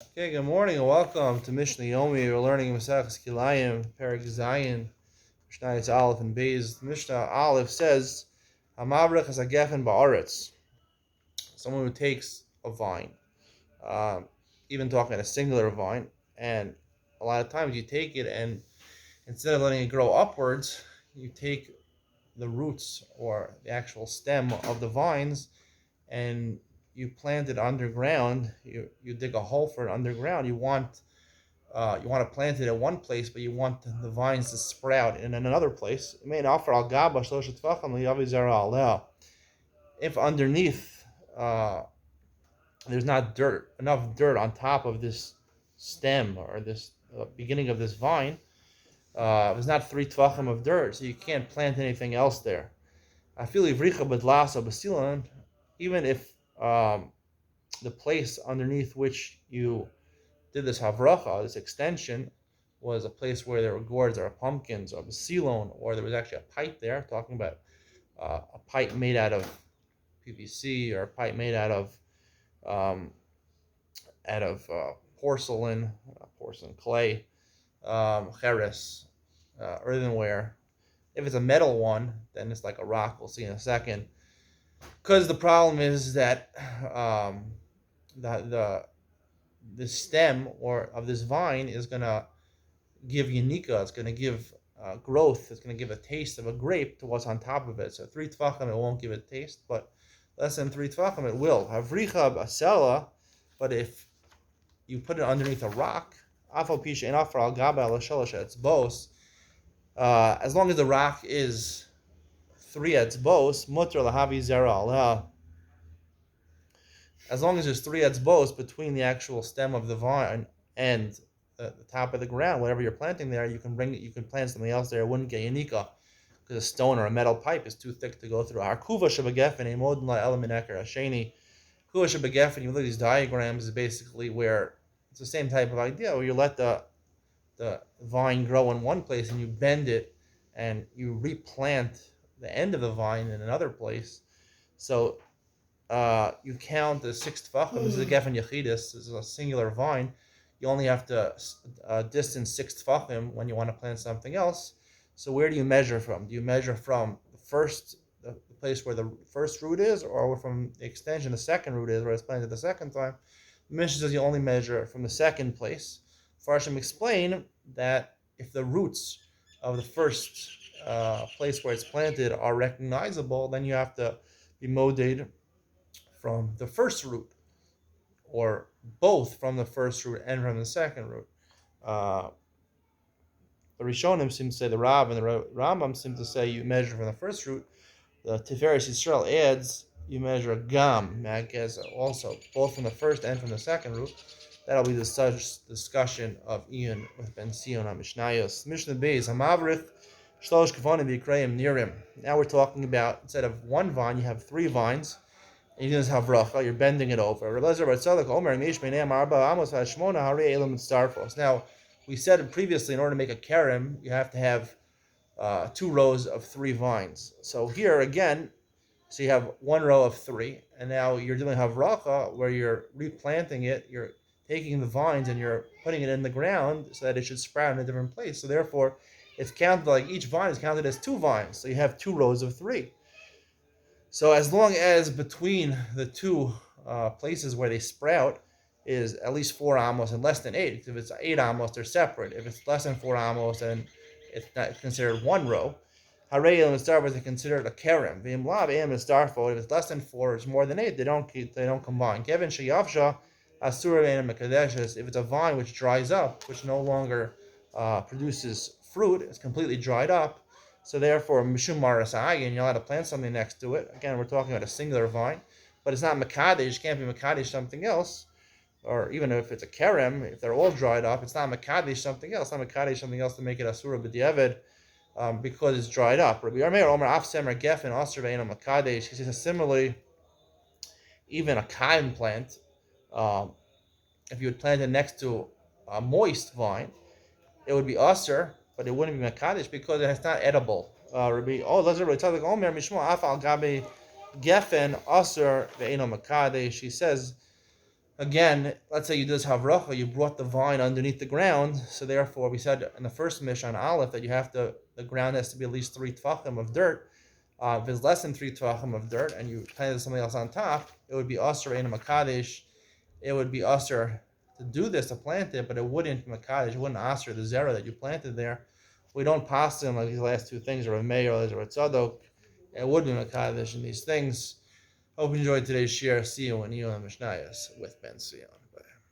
Okay, good morning and welcome to Mishna Yomi. We're learning Masachas Kilayim, Perek Zayin, Mishnah Aleph and Beis. Mishnah Aleph says, "Hamavrech has a gefen ba'aretz." Someone who takes a vine, um, even talking a singular vine, and a lot of times you take it and instead of letting it grow upwards, you take the roots or the actual stem of the vines and you plant it underground. You dig a hole for it underground. You want to plant it in one place, but you want the vines to sprout in another place. If underneath there's not enough dirt on top of this stem or this beginning of this vine, there's not 3 tvachim of dirt, so you can't plant anything else there. I feel even if the place underneath which you did this havracha, this extension, was a place where there were gourds or pumpkins or basilone, or there was actually a pipe there, talking about a pipe made out of PVC or a pipe made um, out of porcelain clay, cheres, earthenware. If it's a metal one, then it's like a rock. We'll see in a second. Because the problem is that the stem or of this vine is gonna give unika. It's gonna give growth. It's gonna give a taste of a grape to what's on top of it. So 3 tvachim it won't give it a taste, but less than 3 tvachim it will. Havricha basela, but if you put it underneath a rock, afal pisha and afar al gaba al etzbos, as long as the rock is 3 etzbos, mutter lahavi zera aleh. As long as there's 3 etzbos between the actual stem of the vine and the top of the ground, whatever you're planting there, you can plant something else there. It wouldn't get yanika because a stone or a metal pipe is too thick to go through. Harkuva shebegefen emod la element eker hasheni. Kuva shebegefen. You look at these diagrams is basically where it's the same type of idea where you let the vine grow in one place and you bend it and you replant the end of the vine in another place. So you count the 6 tvachim. This is a gefen yachidis. This is a singular vine. You only have to distance 6 tvachim when you want to plant something else. So where do you measure from? Do you measure from the place where the first root is, or from the extension the second root is, where it's planted the second time? The Mishna says you only measure from the second place. Farshim explain that if the roots of the first place where it's planted are recognizable, then you have to be moded from the first root, or both from the first root and from the second root. The Rishonim seem to say, the Rav and the Rambam seem to say you measure from the first root. The Tiferes Yisrael adds you measure gam mageza also, both from the first and from the second root. That'll be the discussion of Ian with Ben Sion on Mishnayos. Mishnah Beis Hamavrich Shlosh Kavonim Yikrayim Nirim. Now we're talking about, instead of one vine, you have 3 vines. And you just have bracha, you're bending it over. Now, we said previously, in order to make a kerem, you have to have 2 rows of 3 vines. So here again, so you have 1 row of 3, and now you're doing havracha, where you're replanting it, you're taking the vines and you're putting it in the ground so that it should sprout in a different place. So therefore, it's counted like each vine is counted as 2 vines. So you have 2 rows of 3. So as long as between the 2 places where they sprout is at least 4 amos and less than 8. If it's 8 amos, they're separate. If it's less than 4 amos, then it's not considered 1 row. Harei and Starfo is considered a kerem. V'imlav and Starfo. If it's less than 4, it's more than 8. They don't combine. Kevin sheyavsha asura and mekadeshes. If it's a vine which dries up, which no longer produces fruit, it's completely dried up. So therefore, mishum marasayin, you're allowed to plant something next to it. Again, we're talking about a singular vine, but it's not mekadesh. Can't be mekadesh something else, or even if it's a kerem, if they're all dried up, it's not mekadesh something else. Not mekadesh something else to make it asura b'diavad, because it's dried up. Rabbi Yarmeir Omer Afsemer Gefen Asur Ve'eno Mekadesh. He says similarly, even a kaim plant, if you would plant it next to a moist vine, it would be asur, but it wouldn't be mekadesh because it's not edible. Rabbi Omer Mishma Af Al Gabe Gefen Asur Ve'eno Mekadesh. He says Again, let's say you did this havracha, you brought the vine underneath the ground, so therefore we said in the first Mishna on Aleph that the ground has to be at least 3 tvachim of dirt. If it's less than 3 tvachim of dirt and you planted something else on top, it would be usher in a makadesh. It would be usher to do this, to plant it, but it wouldn't be makadesh. It wouldn't usher the zera that you planted there. We don't pass them like these last two things, or a mayor or a tzadok. It would be makadesh in these things. Hope you enjoyed today's share. See you in Mishnayos with Ben Sion.